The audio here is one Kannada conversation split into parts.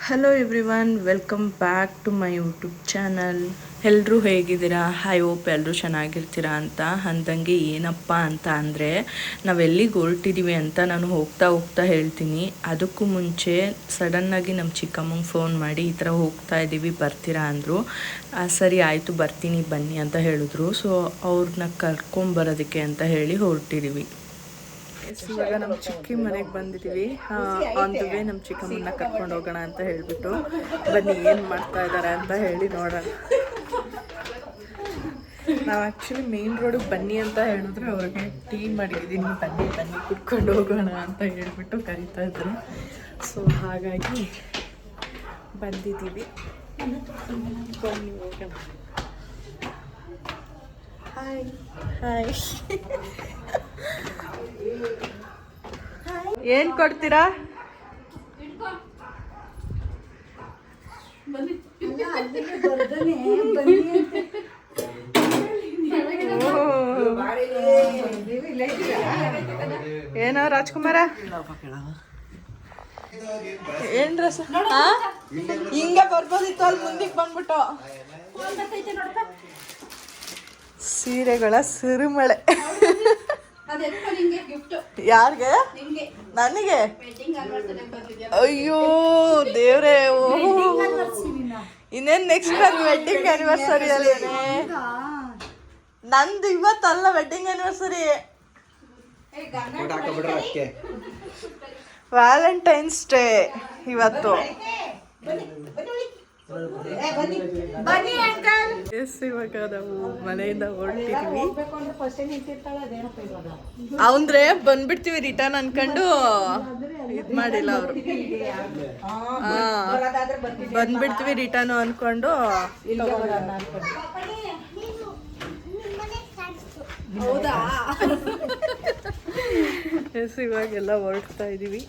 Hello everyone, welcome back to my YouTube channel. ಎಲ್ಲರೂ ಹೇಗಿದ್ದೀರಾ? ಐ ಹೋಪ್ ಎಲ್ಲರೂ ಚೆನ್ನಾಗಿರ್ತೀರಾ ಅಂತ ಅಂದಂಗೆ ಏನಪ್ಪ ಅಂತ ಅಂದರೆ ನಾವೆಲ್ಲಿಗೆ ಹೊರಟಿದ್ದೀವಿ ಅಂತ ನಾನು ಹೋಗ್ತಾ ಹೇಳ್ತೀನಿ. ಅದಕ್ಕೂ ಮುಂಚೆ ಸಡನ್ನಾಗಿ ನಮ್ಮ ಚಿಕ್ಕಮ್ಮಂಗೆ ಫೋನ್ ಮಾಡಿ ಈ ಥರ ಹೋಗ್ತಾ ಇದ್ದೀವಿ, ಬರ್ತೀರಾ ಅಂದರು. ಸರಿ ಆಯಿತು ಬರ್ತೀನಿ ಬನ್ನಿ ಅಂತ ಹೇಳಿದ್ರು. ಸೊ ಅವ್ರನ್ನ ಕರ್ಕೊಂಬರೋದಕ್ಕೆ ಅಂತ ಹೇಳಿ ಹೊರಟಿದ್ದೀವಿ. ಇವಾಗ ನಮ್ಮ ಚಿಕ್ಕಿ ಮನೆಗೆ ಬಂದಿದ್ದೀವಿ. ಆನ್ ದ ವೇ ನಮ್ಮ ಚಿಕ್ಕಮ್ಮನ್ನ ಕರ್ಕೊಂಡು ಹೋಗೋಣ ಅಂತ ಹೇಳಿಬಿಟ್ಟು ಬನ್ನಿ ಏನು ಮಾಡ್ತಾ ಇದ್ದಾರೆ ಅಂತ ಹೇಳಿ ನೋಡೋಣ. ನಾವು ಆ್ಯಕ್ಚುಲಿ ಮೇನ್ ರೋಡಿಗೆ ಬನ್ನಿ ಅಂತ ಹೇಳಿದ್ರೆ ಅವ್ರಿಗೆ ಟೀ ಮಾಡಿದ್ದೀನಿ, ಬನ್ನಿ ಬನ್ನಿ ಕುತ್ಕೊಂಡು ಹೋಗೋಣ ಅಂತ ಹೇಳ್ಬಿಟ್ಟು ಕರಿತಾ ಇದ್ರು. ಸೊ ಹಾಗಾಗಿ ಬಂದಿದ್ದೀವಿ, ಬನ್ನಿ ಹೋಗೋಣ. Hi hi. ಏನ್ ಕೊಡ್ತೀರಾ? ಏನೋ ರಾಜ್ಕುಮಾರ ಏನ್ ಡ್ರೆಸ್ ಹಿಂಗ ಬರ್ಬೋದಿತ್ತು, ಅಲ್ಲಿ ಮುಂದಕ್ಕೆ ಬಂದ್ಬಿಟ್ಟು ಸೀರೆಗಳ ಸಿರಿಮಳೆ. ಯಾರಿಗೆ? ನನಗೆ? ಅಯ್ಯೋ ದೇವ್ರೆ, ಇನ್ನೇನ್ ನೆಕ್ಸ್ಟ್ ನನ್ನ ವೆಡ್ಡಿಂಗ್ ಆನಿವರ್ಸರಿ ಅಲ್ಲೇನೆ. ನಂದು ಇವತ್ತಲ್ಲ ವೆಡ್ಡಿಂಗ್ ಆನಿವರ್ಸರಿ, ವ್ಯಾಲೆಂಟೈನ್ಸ್ ಡೇ ಇವತ್ತು. ಇವಾಗ ನಾವು ಮನೆಯಿಂದ ಹೊರಟಿದ್ವಿ. ಅಂದ್ರೆ ಬಂದ್ಬಿಡ್ತೀವಿ ರಿಟರ್ನ್ ಅನ್ಕೊಂಡು ಇದ್ ಮಾಡಿಲ್ಲ ಅವರು. ಬಂದ್ಬಿಡ್ತೀವಿ ರಿಟರ್ನ್ ಅನ್ಕೊಂಡು. ಹೌದಾ? ಎಸ್ ಇವಾಗೆಲ್ಲ ಹೊರಡ್ತಾ ಇದೀವಿ.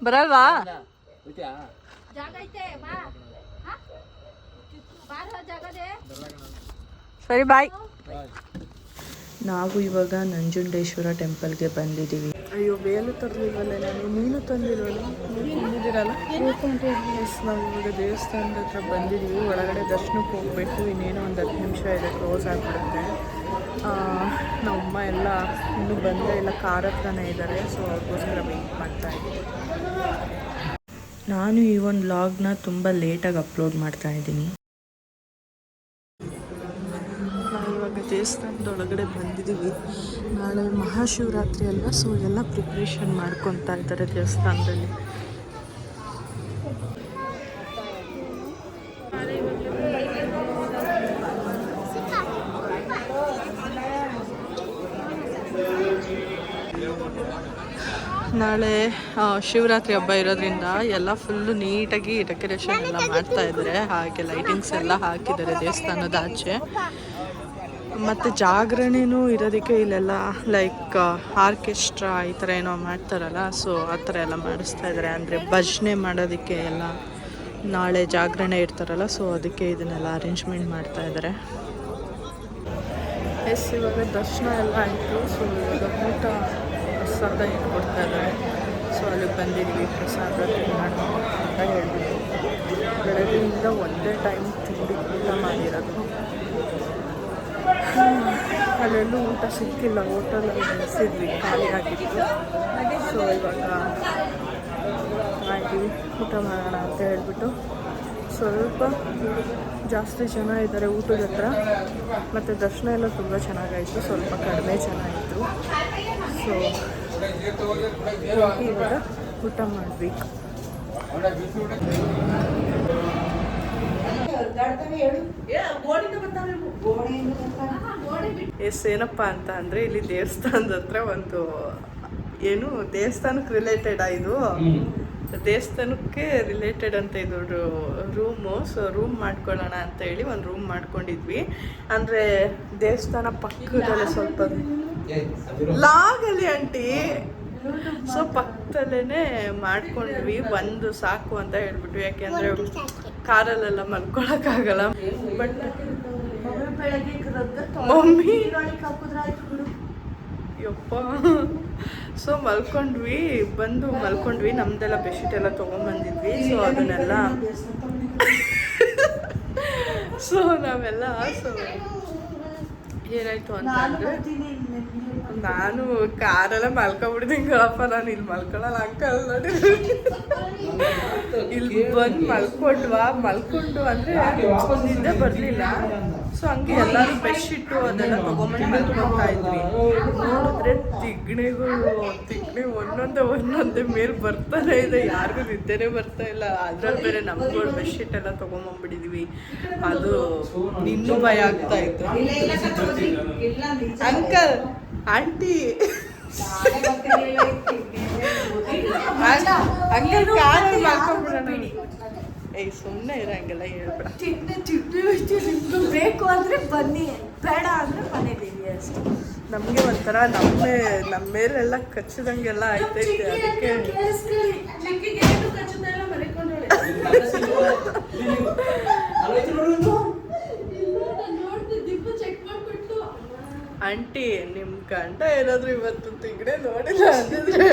ಬರಲ್ವಾ? ಸರಿ ಬಾಯ್. ನಾವು ಇವಾಗ ನಂಜುಂಡೇಶ್ವರ ಟೆಂಪಲ್ಗೆ ಬಂದಿದ್ದೀವಿ. ಅಯ್ಯೋ ಬೇಲು ತರಲಿಲ್ವಲ್ಲ ನಾನು, ನೀನು ತಂದಿಲ್ವಲ್ಲ, ತಂದಿದ್ದೀರಲ್ಲ. ನಾವು ಇವಾಗ ದೇವಸ್ಥಾನದ ಹತ್ರ ಬಂದಿದ್ದೀವಿ. ಒಳಗಡೆ ದರ್ಶನಕ್ಕೆ ಹೋಗಬೇಕು, ಇನ್ನೇನೋ ಒಂದು 10 ನಿಮಿಷ ಇದೆ, ಕ್ಲೋಸ್ ಆಗಿಬಿಡುತ್ತೆ. ನಮ್ಮಮ್ಮ ಎಲ್ಲ ಇನ್ನೂ ಬಂದರೆ ಎಲ್ಲ ಕಾರ್ ಹತ್ರನೇ ಇದ್ದಾರೆ. ಸೊ ಅವ್ರಿಗೋಸ್ಕರ ವೆಯ್ಟ್ ಮಾಡ್ತಾ ಇದ್ದೀನಿ. ನಾನು ಈ ಒಂದು ವ್ಲಾಗ್ನ ತುಂಬ ಲೇಟಾಗಿ ಅಪ್ಲೋಡ್ ಮಾಡ್ತಾ ಇದ್ದೀನಿ. ನಾವು ಇವಾಗ ದೇವಸ್ಥಾನದೊಳಗಡೆ ಬಂದಿದ್ದೀವಿ. ನಾಳೆ ಮಹಾಶಿವರಾತ್ರಿ ಅಲ್ವಾ, ಸೊ ಎಲ್ಲ ಪ್ರಿಪ್ರೇಷನ್ ಮಾಡ್ಕೊತಾ ಇದ್ದಾರೆ ದೇವಸ್ಥಾನದಲ್ಲಿ. ನಾಳೆ ಶಿವರಾತ್ರಿ ಹಬ್ಬ ಇರೋದ್ರಿಂದ ಎಲ್ಲ ಫುಲ್ಲು ನೀಟಾಗಿ ಡೆಕೋರೇಷನ್ ಎಲ್ಲ ಮಾಡ್ತಾ ಇದ್ದಾರೆ. ಹಾಗೆ ಲೈಟಿಂಗ್ಸ್ ಎಲ್ಲ ಹಾಕಿದ್ದಾರೆ ದೇವಸ್ಥಾನದ ಆಚೆ. ಮತ್ತು ಜಾಗರಣೆನೂ ಇರೋದಕ್ಕೆ ಇಲ್ಲೆಲ್ಲ ಲೈಕ್ ಆರ್ಕೆಸ್ಟ್ರಾ ಈ ಥರ ಏನೋ ಮಾಡ್ತಾರಲ್ಲ, ಸೊ ಆ ಥರ ಎಲ್ಲ ಮಾಡಿಸ್ತಾ ಇದ್ದಾರೆ. ಅಂದರೆ ಭಜನೆ ಮಾಡೋದಕ್ಕೆ ಎಲ್ಲ ನಾಳೆ ಜಾಗರಣೆ ಇರ್ತಾರಲ್ಲ, ಸೊ ಅದಕ್ಕೆ ಇದನ್ನೆಲ್ಲ ಅರೇಂಜ್ಮೆಂಟ್ ಮಾಡ್ತಾ ಇದ್ದಾರೆ. ಎಸ್ ಇವಾಗ ದರ್ಶನ ಎಲ್ಲ ಆಯಿತು. ಸೊ ಇವಾಗ ಊಟ ಪ್ರಸಾದ ಕೊಡ್ತಾ ಇದ್ದಾರೆ. ಸೊ ಅಲ್ಲಿಗೆ ಬಂದಿದ್ದೀವಿ ಪ್ರಸಾದ ಮಾಡೋಣ ಅಂತ ಹೇಳ್ಬಿಟ್ಟು. ಬೆಳಗ್ಗೆಯಿಂದ ಒಂದೇ ಟೈಮ್ ತಿಂಡಿ ಊಟ ಮಾಡಿರೋದು. ಅಲ್ಲೆಲ್ಲೂ ಊಟ ಸಿಕ್ಕಿಲ್ಲ, ಹೋಟೆಲಲ್ಲಿ ನೆನೆಸಿದ್ವಿ, ಖಾಲಿ ಆಗಿತ್ತು. ಸೊ ಇವಾಗ ಮಾಡಿದ್ವಿ, ಊಟ ಮಾಡೋಣ ಅಂತ ಹೇಳ್ಬಿಟ್ಟು. ಸ್ವಲ್ಪ ಜಾಸ್ತಿ ಜನ ಇದ್ದಾರೆ ಊಟದ ಹತ್ರ. ಮತ್ತು ದರ್ಶನ ಎಲ್ಲ ತುಂಬ ಚೆನ್ನಾಗಾಯಿತು, ಸ್ವಲ್ಪ ಕಡಿಮೆ ಜನ ಇದ್ದರು. ಸೊ ಇವಾಗ ಊಟ ಮಾಡಬೇಕು. ಏನಪ್ಪ ಅಂತ ಅಂದರೆ ಇಲ್ಲಿ ದೇವಸ್ಥಾನದ ಹತ್ರ ಒಂದು ಏನು ದೇವಸ್ಥಾನಕ್ಕೆ ರಿಲೇಟೆಡ್ ಇದು, ದೇವಸ್ಥಾನಕ್ಕೆ ರಿಲೇಟೆಡ್ ಅಂತ ಇದು ರೂಮು. ಸೊ ರೂಮ್ ಮಾಡ್ಕೊಳ್ಳೋಣ ಅಂತ ಹೇಳಿ ಒಂದು ರೂಮ್ ಮಾಡ್ಕೊಂಡಿದ್ವಿ. ಅಂದರೆ ದೇವಸ್ಥಾನ ಪಕ್ಕದಲ್ಲೇ ಸ್ವಲ್ಪ ಲಾಗಲಿ ಆಂಟಿ, ಸೊ ಪಕ್ಕದಲ್ಲೇ ಮಾಡ್ಕೊಂಡ್ವಿ. ಒಂದು ಸಾಕು ಅಂತ ಹೇಳ್ಬಿಟ್ಟು, ಯಾಕೆಂದರೆ ಕಾರಲ್ಲೆಲ್ಲ ಮಲ್ಕೊಳಕ್ಕಾಗಲ್ಲ. ಬಟ್ ಮಮ್ಮಿ ಯಪ್ಪ. ಸೊ ಮಲ್ಕೊಂಡ್ವಿ ನಮ್ದೆಲ್ಲ ಬೆಡ್ಶೀಟ್ ಎಲ್ಲ ತೊಗೊಂಬಂದಿದ್ವಿ. ಸೊ ಅದನ್ನೆಲ್ಲ ನಾವೆಲ್ಲ ಏನಾಯ್ತು ಅಂತ ಅಂದ್ರೆ ನಾನು ಕಾರೆಲ್ಲ ಮಲ್ಕೊಂಡ್ಬಿಡ್ತೀನಿ ಕಣಪ್ಪ. ನಾನು ಇಲ್ಲಿ ಮಲ್ಕೊಳ್ಳಲ್ಲ ಅಂಕಲ್ ನೋಡಿ. ಇಲ್ಲಿ ಬಂದು ಮಲ್ಕೊಂಡು ಅಂದ್ರೆ ನಿದ್ದೆ ಬರಲಿಲ್ಲ. ಸೊ ಹಂಗೆ ಎಲ್ಲರೂ ಬೆಡ್ಶೀಟು ಅದೆಲ್ಲ ತೊಗೊಂಬಂದು ಮಲ್ಕೊತಾ ಇದ್ವಿ. ನೋಡಿದ್ರೆ ತಿಗ್ಣೆ ಒಂದೊಂದೇ ಮೇಲೆ ಬರ್ತಾನೆ ಇದೆ. ಯಾರಿಗೂ ನಿದ್ದೆನೇ ಬರ್ತಾ ಇಲ್ಲ. ಅದ್ರಲ್ಲಿ ಬೇರೆ ನಮ್ಗಳು ಬೆಡ್ಶೀಟ್ ಎಲ್ಲ ತೊಗೊಂಬಂದ್ಬಿಟ್ಟಿದ್ವಿ. ಅದು ಇನ್ನೂ ಭಯ ಆಗ್ತಾ ಇತ್ತು. ಅಂಕಲ್ ಆಂಟಿ ಅಂಕಲ್ ಕಾರಲ್ಲಿ ಮಲ್ಕೊಂಡ್ಬಿಡೋಣ. ಸುಮ್ಮನೆ ಇರಂಗಿಲ್ಲ ಹೇಳ್ಬೇಡ. ಬೇಕು ಅಂದ್ರೆ ಬನ್ನಿ, ಬೇಡ ಅಂದ್ರೆ ಮನೇಲಿ ಅಷ್ಟೇ. ನಮಗೆ ಒಂಥರ ನಮ್ಮ ಮೇಲೆಲ್ಲ ಕಚ್ಚದಂಗೆಲ್ಲ ಆಯ್ತೈತೆ. ಅದಕ್ಕೆ ಆಂಟಿ ನಿಮ್ ಗಂಡ ಏನಾದ್ರು ಇವತ್ತು ತಿಂಗಡೆ ನೋಡಿಲ್ಲ ಅಂದಿದ್ರೆ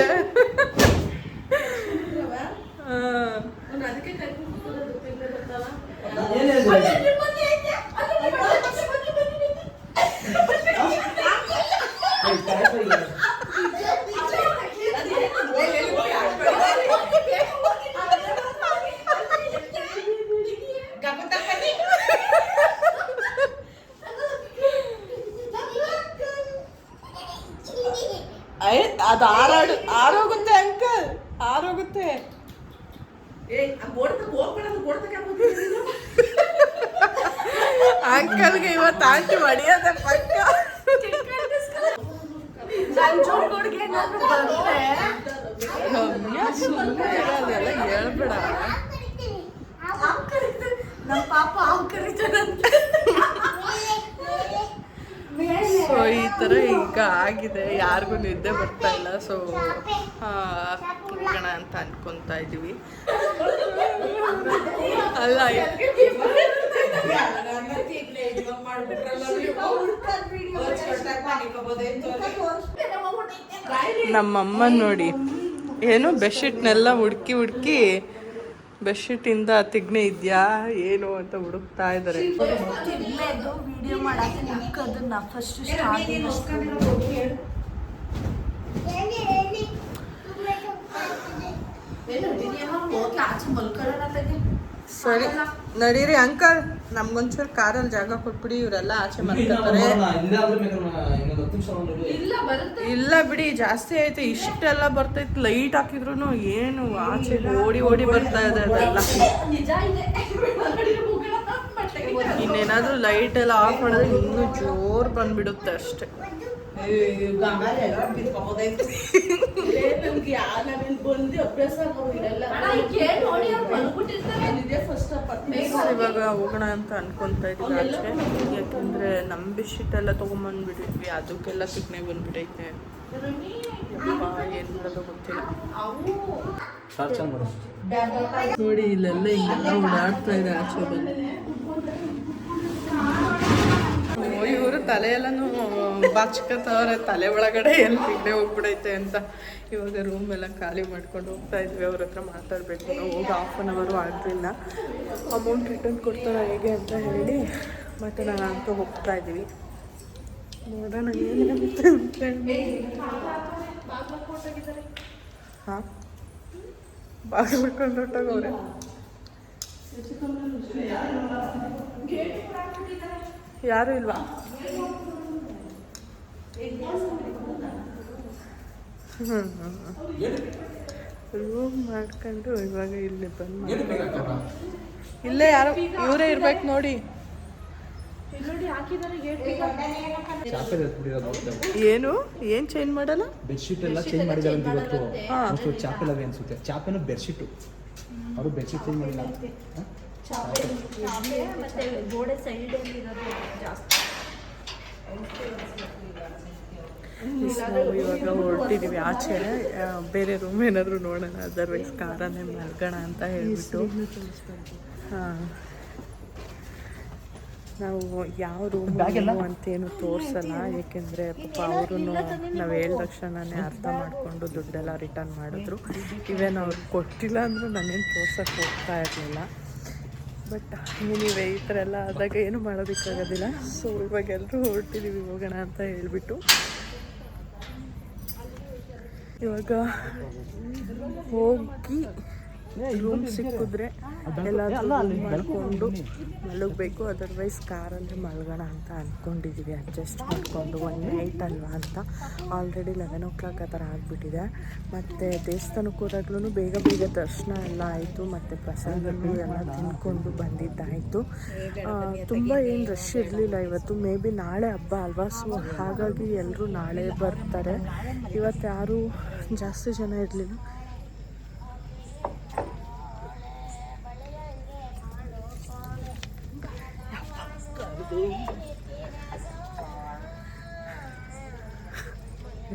ಅದು ಆರೋಗುತ್ತೆ ಅಂಕಲ್, ಆರೋಗುತ್ತೆ. ಅಂಕಲ್ಗೆ ಇವತ್ತು ಆಂಟಿ ಹೊಡಿಯೋದೆ ಪಕ್ಕ. ಅದೆಲ್ಲ ಹೇಳ್ಬೇಡ. ನಮ್ಮ ಪಾಪ ಸೊ ಈ ಥರ ಈಗ ಆಗಿದೆ. ಯಾರಿಗೂ ನಿದ್ದೆ ಬರ್ತಾ ಇಲ್ಲ. ಸೊ ಹೋಗೋಣ ಅಂತ ಅನ್ಕೊತಾ ಇದ್ದೀವಿ. ಅಲ್ಲ ನಮ್ಮಮ್ಮ ನೋಡಿ ಏನು ಬೆಡ್ಶೀಟ್ನೆಲ್ಲ ಹುಡುಕಿ ಬೆಡ್ಶೀಟಿಂದ ತಿಗ್ನೆ ಇದೆಯಾ ಏನು ಅಂತ ಹುಡುಕ್ತಾ ಇದ್ದಾರೆ. ವಿಡಿಯೋ ಮಾಡಕ್ಕೆ ನಿಂತ್ಕೋದನ್ನ ಫಸ್ಟ್ ಸ್ಟಾರ್ಟಿಂಗ್ ಸರಿ ನಡೀರಿ ಅಂಕಲ್, ನಮ್ಗೊಂಚೂರು ಕಾರಲ್ಲಿ ಜಾಗ ಕೊಟ್ಬಿಡಿ. ಇವರೆಲ್ಲ ಆಚೆ ಮಲ್ಕೊತಾರೆ. ಇಲ್ಲ ಬಿಡಿ, ಜಾಸ್ತಿ ಐತೆ. ಇಷ್ಟೆಲ್ಲ ಬರ್ತೈತೆ. ಲೈಟ್ ಹಾಕಿದ್ರು ಏನು ಆಚೆ ಓಡಿ ಬರ್ತಾ ಇದೆ ಅದೆಲ್ಲ. ಇನ್ನೇನಾದ್ರೂ ಲೈಟ್ ಎಲ್ಲ ಆಫ್ ಮಾಡಿದ್ರೆ ಇನ್ನೂ ಜೋರು ಬಂದ್ಬಿಡುತ್ತೆ ಅಷ್ಟೇ. ಇವಾಗ ಹೋಗೋಣ ಅಂತ ಅನ್ಕೊಂತಾ ಇದ್ವಿ ಆಚೆ. ಯಾಕೆಂದ್ರೆ ನಮ್ಮ ಬೆಡ್ಶೀಟ್ ಎಲ್ಲ ತೊಗೊಂಬಂದ್ಬಿಟ್ಟಿದ್ವಿ, ಅದಕ್ಕೆಲ್ಲ ತಿಕ್ನೆ ಬಂದ್ಬಿಟ್ಟೈತೆ. ಏನ್ ಮಾಡೋದು ಗೊತ್ತಿಲ್ಲ. ನೋಡಿ ಇಲ್ಲೆಲ್ಲ ಹಿಂಗೆಲ್ಲ ಓಡಾಡ್ತಾ ಇದೆ ಆಚೆ ಬಂದು. ಇವರು ತಲೆಯೆಲ್ಲನೂ ಬಾಚ್ಕತ್ತವ್ರೆ, ತಲೆ ಒಳಗಡೆ ಎಲ್ಲಿ ತಿಂಡೆ ಹೋಗ್ಬಿಡೈತೆ ಅಂತ. ಇವಾಗ ರೂಮ್ ಎಲ್ಲ ಖಾಲಿ ಮಾಡ್ಕೊಂಡು ಹೋಗ್ತಾ ಇದ್ವಿ. ಅವ್ರ ಹತ್ರ ಮಾತಾಡಬೇಕು. ನಾವು ಹೋಗಿ 1/2 hour ಆಗಲಿಲ್ಲ. ಅಮೌಂಟ್ ರಿಟರ್ನ್ ಕೊಡ್ತಾರ ಹೇಗೆ ಅಂತ ಹೇಳಿ ಮತ್ತು ನಾನು ಅಂತೂ ಹೋಗ್ತಾ ಇದ್ದೀವಿ. ನೋಡೋಣ ಏನಾಗುತ್ತೆ ಅಂತ ಹೇಳಿ. ಹಾಂ, ಬಾಗಿಲು ಬಿಟ್ಕೊಂಡು ಹೊಟ್ಟೋಗವ್ರೆ. ಯಾರು ಇಲ್ವಾ? ರೂಮ್ ಮಾಡ್ಕೊಂಡು ಇವಾಗ ಇಲ್ಲಿ ಬಂದು ಇಲ್ಲೇ ಯಾರು ಇವರೇ ಇರ್ಬೇಕು ನೋಡಿ. ಏನು ಚೇಂಜ್ ಮಾಡಲ್ಲ? ಬೆಡ್ಶೀಟ್ ಎಲ್ಲ ಚೇಂಜ್ ಮಾಡಿದ್ದಾರೆ ಅಂತ ಇವತ್ತು. ಚಾಪೆಲ್ ಅವೇ ಅನ್ಸುತ್ತೆ. ಚಾಪೆನು ಬೆಡ್ಶೀಟು ಅವರು ಬೆಡ್ಶೀಟ್ ಚೇಂಜ್ ಮಾಡಿಲ್ಲ. ನಾವು ಇವಾಗ ಹೊರಟಿದ್ದೀವಿ ಆಚೆ. ಬೇರೆ ರೂಮ್ ಏನಾದರೂ ನೋಡೋಣ, ಅದರ್ವೈಸ್ ಕಾರನ್ನೇ ಮಲ್ಗೋಣ ಅಂತ ಹೇಳ್ಬಿಟ್ಟು. ಹಾಂ, ನಾವು ಯಾವ ರೂಮ್ ಅಂತೇನು ತೋರಿಸಲ್ಲ, ಏಕೆಂದರೆ ಪಾಪ ಅವರು ನಾವು ಹೇಳಿದ ತಕ್ಷಣನೇ ಅರ್ಥ ಮಾಡಿಕೊಂಡು ದುಡ್ಡೆಲ್ಲ ರಿಟರ್ನ್ ಮಾಡಿದ್ರು. ಇವೇನು ಅವ್ರು ಕೊಟ್ಟಿಲ್ಲ ಅಂದರೆ ನಾನೇನು ತೋರ್ಸೋಕ್ಕೆ ಹೋಗ್ತಾ ಇರಲಿಲ್ಲ. ಬಟ್ ನೀವೇ ಈ ಥರ ಎಲ್ಲ ಆದಾಗ ಏನು ಮಾಡೋದಕ್ಕಾಗೋದಿಲ್ಲ. ಸೊ ಇವಾಗ ಎಲ್ಲರೂ ಹೊರಟಿದ್ದೀವಿ ಹೋಗೋಣ ಅಂತ ಹೇಳಿಬಿಟ್ಟು. ಇವಾಗ ಹೋಗಿ ರೂಮ್ ಸಿಕ್ಕಿದ್ರೆ ಎಲ್ಲಾದರೂ ಮಾಡಿಕೊಂಡು ಮಲಗಬೇಕು, ಅದರ್ವೈಸ್ ಕಾರಲ್ಲಿ ಮಲಗೋಣ ಅಂತ ಅಂದ್ಕೊಂಡಿದ್ದೀವಿ. ಅಡ್ಜಸ್ಟ್ ಮಾಡಿಕೊಂಡು 1 ನೈಟ್ ಅಲ್ವಾ ಅಂತ. ಆಲ್ರೆಡಿ 11 o'clock ಆ ಥರ ಆಗಿಬಿಟ್ಟಿದೆ. ಮತ್ತು ದೇವಸ್ಥಾನಕ್ಕೆ ಹೋದಾಗ್ಲೂ ಬೇಗ ಬೇಗ ದರ್ಶನ ಎಲ್ಲ ಆಯಿತು, ಮತ್ತು ಪ್ರಸಾದಗಳು ಎಲ್ಲ ತಿಂದ್ಕೊಂಡು ಬಂದಿದ್ದಾಯಿತು. ತುಂಬ ಏನು ರಶ್ ಇರಲಿಲ್ಲ ಇವತ್ತು. ಮೇ ಬಿ ನಾಳೆ ಹಬ್ಬ ಅಲ್ವಾ, ಸೊ ಹಾಗಾಗಿ ಎಲ್ಲರೂ ನಾಳೆ ಬರ್ತಾರೆ. ಇವತ್ತು ಯಾರೂ ಜಾಸ್ತಿ ಜನ ಇರಲಿಲ್ಲ.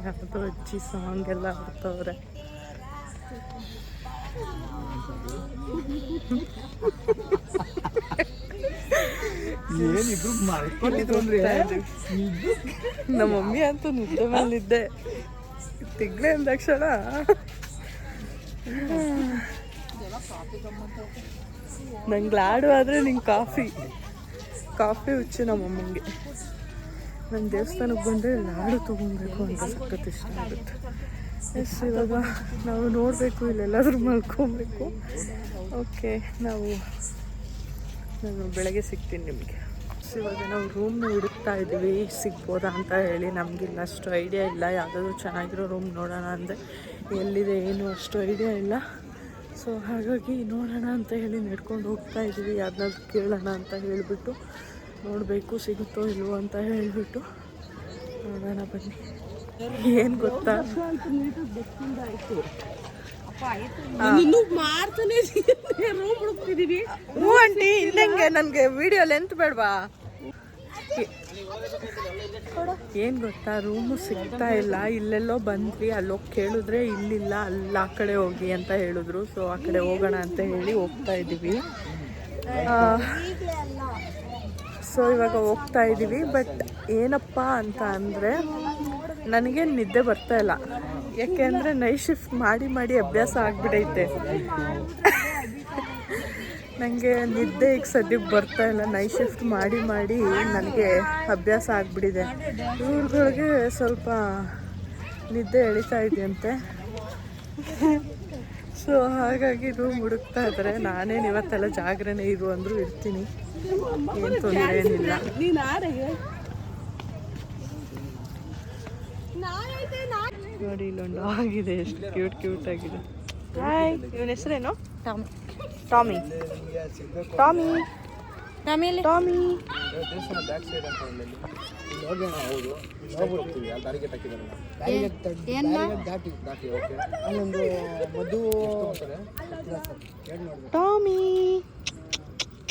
ಯಾವುದೋ ಅಜ್ಜಿ ಸಾಂಗ್ ಎಲ್ಲ ಆಡ್ತವ್ರೆ. ಏನಿಬ್ರು ಮಾಡ್ಕೊಂಡಿದ್ರು ಅಂದ್ರೆ ನಮ್ಮ ಮಮ್ಮಿ ಅಂತೂ ನಿದ್ದೆ ಮೇಲಿದ್ದೆ. ತಿಗ್ಲೆ ಅಂದಾಕ್ಷಣ ನಂಗೆ ಲಾಡು ಆದರೆ ನಿಂಗೆ ಕಾಫಿ ಹುಚ್ಚು ನಮ್ಮ ಮಮ್ಮಿಗೆ. ನನ್ನ ದೇವಸ್ಥಾನಕ್ಕೆ ಬಂದರೆ ಲಾಡು ತೊಗೊಬೇಕು ಅಂತ ಸಖತ್ ಇಷ್ಟ ಆಗುತ್ತೆ. ಎಸ್, ಇವಾಗ ನಾವು ನೋಡಬೇಕು, ಇಲ್ಲೆಲ್ಲಾದ್ರೂ ಮಲ್ಕೊಬೇಕು. ಓಕೆ, ನಾನು ಬೆಳಗ್ಗೆ ಸಿಗ್ತೀನಿ ನಿಮಗೆ. ಇವಾಗ ನಾವು ರೂಮ್ನ ಹುಡುಕ್ತಾ ಇದ್ದೀವಿ, ಸಿಗ್ಬೋದಾ ಅಂತ ಹೇಳಿ. ನಮಗಿಲ್ಲ ಅಷ್ಟು ಐಡಿಯಾ ಇಲ್ಲ. ಯಾವುದಾದ್ರೂ ಚೆನ್ನಾಗಿರೋ ರೂಮ್ ನೋಡೋಣ ಅಂದರೆ ಎಲ್ಲಿದೆ ಏನು ಅಷ್ಟು ಐಡಿಯಾ ಇಲ್ಲ. ಸೊ ಹಾಗಾಗಿ ನೋಡೋಣ ಅಂತ ಹೇಳಿ ನಡ್ಕೊಂಡು ಹೋಗ್ತಾ ಇದ್ದೀವಿ. ಯಾರನ್ನಾದ್ರೂ ಕೇಳೋಣ ಅಂತ ಹೇಳಿಬಿಟ್ಟು ನೋಡಬೇಕು ಸಿಗುತ್ತೋ ಇಲ್ವೋ ಅಂತ ಹೇಳಿಬಿಟ್ಟು ನೋಡೋಣ ಬನ್ನಿ. ಏನು ಗೊತ್ತಾ, ಹ್ಞೂ ಆಂಟಿ, ಇನ್ನಂಗೆ ನನಗೆ ವಿಡಿಯೋ ಲೆಂತ್ ಬೇಡವಾ? ಏನು ಗೊತ್ತಾ, ರೂಮು ಸಿಗ್ತಾ ಇಲ್ಲ. ಇಲ್ಲೆಲ್ಲೋ ಬಂದ್ವಿ, ಅಲ್ಲೋಗಿ ಕೇಳಿದ್ರೆ ಇಲ್ಲಿಲ್ಲ, ಅಲ್ಲಿ ಆ ಕಡೆ ಹೋಗಿ ಅಂತ ಹೇಳಿದ್ರು. ಸೊ ಆ ಕಡೆ ಹೋಗೋಣ ಅಂತ ಹೇಳಿ ಹೋಗ್ತಾ ಇದ್ದೀವಿ. ಸೊ ಇವಾಗ ಹೋಗ್ತಾ ಇದ್ದೀವಿ. ಬಟ್ ಏನಪ್ಪ ಅಂತ ಅಂದರೆ ನನಗೆ ನಿದ್ದೆ ಬರ್ತಾ ಇಲ್ಲ. ಯಾಕೆಂದರೆ ನೈಟ್ ಶಿಫ್ಟ್ ಮಾಡಿ ಅಭ್ಯಾಸ ಆಗಿಬಿಡೈತೆ. ನನಗೆ ನಿದ್ದೆ ಈಗ ಸದ್ಯಕ್ಕೆ ಬರ್ತಾ ಇಲ್ಲ. ನೈಟ್ ಶಿಫ್ಟ್ ಮಾಡಿ ನನಗೆ ಅಭ್ಯಾಸ ಆಗಿಬಿಟ್ಟಿದೆ. ಇವ್ರುಗಳಿಗೆ ಸ್ವಲ್ಪ ನಿದ್ದೆ ಎಳಿತಾ ಇದೆಯಂತೆ. ಸೊ ಹಾಗಾಗಿ ರೂಮ್ ಹುಡುಕ್ತಾ ಇದ್ದಾರೆ. ನಾನೇನು ಇವತ್ತೆಲ್ಲ ಜಾಗ್ರಣೆ ಇರು ಅಂದರೂ ಇರ್ತೀನಿ, ಏನು ತೊಂದರೆ ಏನಿಲ್ಲ. ನೋಡಿ ಇಲ್ಲೊಂದು ಆಗಿದೆ, ಎಷ್ಟು ಕ್ಯೂಟ್ ಆಗಿದೆ. ಹಾಯ್, ಇವನ ಹೆಸರೇನು? ಟಾಮಿ. ಟಾಮಿ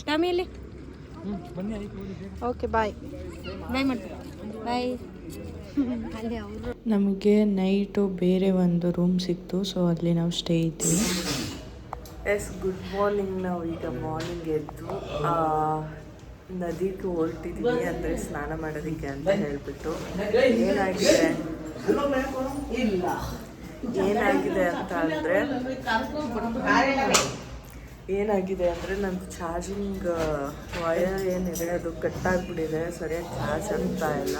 ಟಾಮಿಯಲ್ಲಿ. ಓಕೆ, ಬಾಯ್ ಬಾಯ್. ನಮಗೆ ನೈಟು ಬೇರೆ ಒಂದು ರೂಮ್ ಸಿಕ್ತು. ಸೊ ಅಲ್ಲಿ ನಾವು ಸ್ಟೇ ಇದ್ವಿ. Yes, good morning. ನಾವು ಈಗ ಮಾರ್ನಿಂಗ್ ಎದ್ದು ನದಿಗೆ ಹೊರಟಿದ್ದೀವಿ, ಅಂದರೆ ಸ್ನಾನ ಮಾಡೋದಕ್ಕೆ ಅಂತ ಹೇಳಿಬಿಟ್ಟು. ಏನಾಗಿದೆ ಅಂದರೆ ನಂದು ಚಾರ್ಜಿಂಗ್ ವಯರ್ ಏನಿದೆ ಅದು ಕಟ್ಟಾಗ್ಬಿಟ್ಟಿದೆ, ಸರಿಯಾಗಿ ಚಾರ್ಜ್ ಆಗ್ತಾ ಇಲ್ಲ.